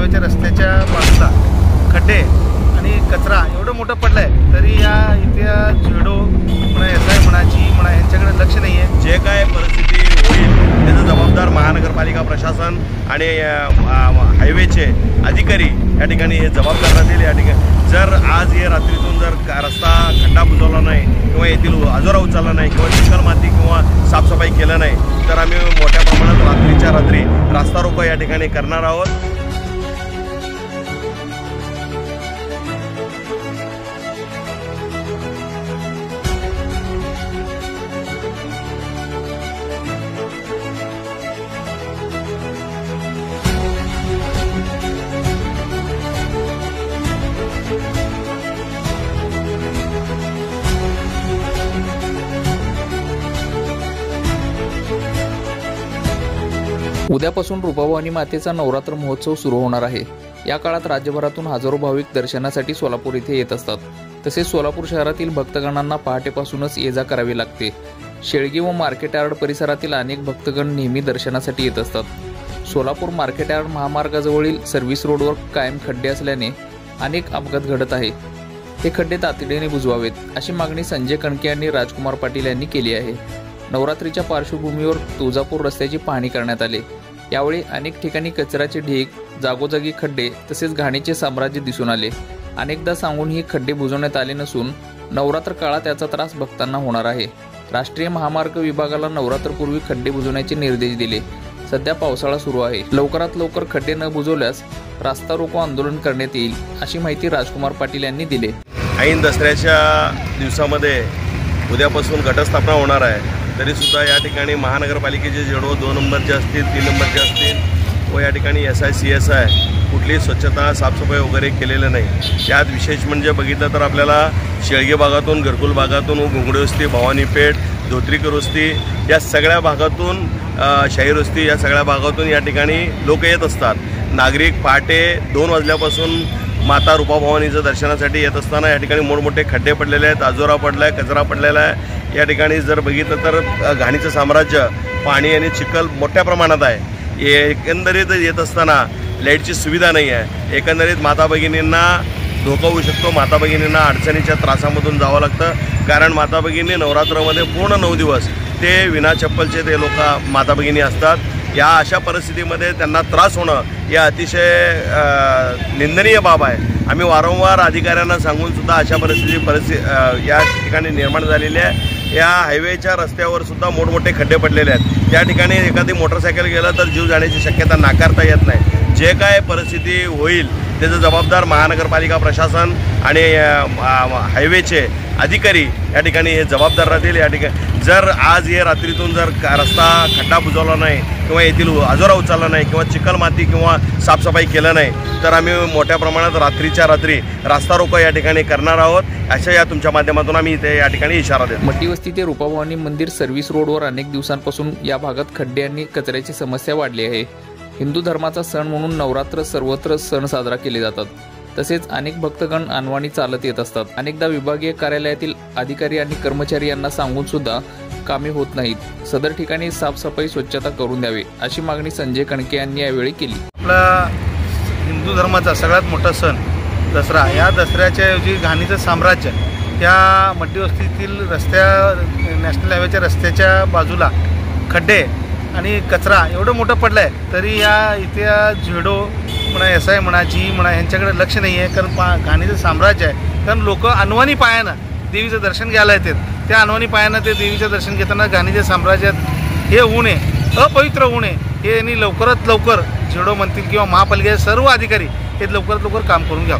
हायवेच्या रस्त्याच्या बाजूला खड्डे आणि कचरा एवढं मोठं पडलं आहे, तरी या इथल्या झेडो म्हणा, SI म्हणा, जी म्हणा यांच्याकडे लक्ष नाही आहे. जे काय परिस्थिती होईल त्याचं जबाबदार महानगरपालिका प्रशासन आणि हायवेचे अधिकारी या ठिकाणी हे जबाबदार राहतील. या ठिकाणी जर आज हे रात्रीतून जर रस्ता खड्डा बुजवला नाही किंवा येथील आजोरा उचलला नाही किंवा चिखल माती किंवा साफसफाई केलं नाही तर आम्ही मोठ्या प्रमाणात रात्रीच्या रात्री रास्ता रोको या ठिकाणी करणार आहोत. उद्यापासून रूपाभवानी मातेचा नवरात्र महोत्सव सुरू होणार आहे. या काळात राज्यभरातून हजारो भाविक दर्शनासाठी सोलापूर येथे येत असतात. तसेच सोलापूर शहरातील भक्तगणांना पहाटेपासूनच ये-जा करावी लागते. शेळगी व मार्केट यार्ड परिसरातील अनेक भक्तगण नेहमी दर्शनासाठी येत असतात. सोलापूर मार्केट यार्ड महामार्गाजवळील सर्व्हिस रोडवर कायम खड्डे असल्याने अनेक अपघात घडत आहे. हे खड्डे तातडीने बुजवावेत, अशी मागणी संजय कणके यांनी राजकुमार पाटील यांनी केली आहे. नवरात्रीच्या पार्श्वभूमीवर तुळजापूर रस्त्याची पाहणी करण्यात आली. यावेळी अनेक ठिकाणी कचऱ्याचे ढीग, जागोजागी खड्डे तसेच घाणीचे साम्राज्य दिसून आले. अनेकदा सांगून ही खड्डे बुजवण्यात आले नसून नवरात्र काळात याचा त्रास भक्तांना होणार आहे. राष्ट्रीय महामार्ग विभागाला नवरात्रपूर्वी खड्डे बुजवण्याचे निर्देश दिले. सध्या पावसाळा सुरू आहे. लवकरात लवकर खड्डे न बुजवल्यास रास्ता रोको आंदोलन करण्यात येईल, अशी माहिती राजकुमार पाटील यांनी दिली. ऐन दसऱ्याच्या दिवसामध्ये उद्यापासून घटस्थापना होणार आहे. तरीसुद्धा या ठिकाणी महानगरपालिकेचे जेडो 2 नंबरचे असतील, 3 नंबरचे असतील व या ठिकाणी SI CSI कुठलीही स्वच्छता साफसफाई वगैरे केलेलं नाही. त्यात विशेष म्हणजे बघितलं तर आपल्याला शेळगे भागातून, घरकुल भागातून व घुंगडी वस्ती, भवानीपेठ, धोत्रीकर वस्ती या सगळ्या भागातून, शाहीर वस्ती या सगळ्या भागातून या ठिकाणी लोक येत असतात. नागरिक पहाटे 2 वाजल्यापासून माता रूपाभवानीचं दर्शनासाठी येत असताना या ठिकाणी मोठमोठे खड्डे पडलेले आहेत, आजोरा पडला आहे, कचरा पडलेला आहे. या ठिकाणी जर बघितलं तर घाणीचं साम्राज्य, पाणी आणि चिखल मोठ्या प्रमाणात आहे. एकंदरीत येत असताना लाईटची सुविधा नाही आहे. एकंदरीत माता भगिनींना धोका होऊ शकतो. माता भगिनींना अडचणीच्या त्रासामधून जावं लागतं. कारण माता भगिनी नवरात्रामध्ये पूर्ण 9 दिवस ते विना चप्पलचे ते लोक माता भगिनी असतात. या अशा परिस्थितीमध्ये त्यांना त्रास होणं हे अतिशय निंदनीय बाब आहे. आम्ही वारंवार अधिकाऱ्यांना सांगूनसुद्धा अशा परिस्थिती या ठिकाणी निर्माण झालेली आहे. या हायवेच्या रस्त्यावर सुद्धा मोठमोठे खड्डे पडलेले आहेत. त्या ठिकाणी एखादी मोटरसायकल गेलं तर जीव जाण्याची शक्यता नाकारता येत नाही. जे काय परिस्थिती होईल त्याचं जबाबदार महानगरपालिका प्रशासन आणि हायवेचे अधिकारी या ठिकाणी हे जबाबदार राहतील. या ठिकाणी जर आज हे रात्रीतून जर रस्ता खड्डा बुजवला नाही किंवा येथील आजोरा उचलला नाही किंवा चिखल माती किंवा साफसफाई केलं नाही तर आम्ही मोठ्या प्रमाणात रात्रीच्या रात्री रास्ता रोको या ठिकाणी करणार आहोत. अशा या तुमच्या माध्यमातून आम्ही इथे या ठिकाणी इशारा देतो. मट्टी वस्ती ते रूपाभवानी मंदिर सर्व्हिस रोडवर अनेक दिवसांपासून या भागात खड्डे आणि कचऱ्याची समस्या वाढली आहे. हिंदू धर्माचा सण म्हणून नवरात्र सर्वत्र सण साजरा केले जातात. तसेच अनेक भक्तगण अनवाणी चालत येत असतात. अनेकदा विभागीय कार्यालयातील अधिकारी आणि कर्मचारी यांना सांगून सुद्धा कामे होत नाहीत. सदर ठिकाणी साफसफाई स्वच्छता करून द्यावी, अशी मागणी संजय कणके यांनी यावेळी केली. आपला हिंदू धर्माचा सगळ्यात मोठा सण दसरा, या दसऱ्याच्या ऐवजी घाणीचं साम्राज्य त्या मट्टी वस्तीतील नॅशनल हायवेच्या रस्त्याच्या बाजूला खड्डे आणि कचरा एवढं मोठं पडलं आहे, तरी या इथल्या झेडो म्हणा, SI म्हणा, जी म्हणा यांच्याकडे लक्ष नाही आहे. कारण घाणीचं साम्राज्य आहे. कारण लोक अनवाणी पायानं देवीचं दर्शन घ्यायला येतात. त्या अनवाणी पायानं ते देवीचं दर्शन घेताना घाणीच्या साम्राज्यात हे होऊ नये, अपवित्र होऊ नये, हे यांनी लवकरात लवकर झेडो म्हणतील किंवा महापालिकेचे सर्व अधिकारी हे लवकरात लवकर काम करून घ्यावं.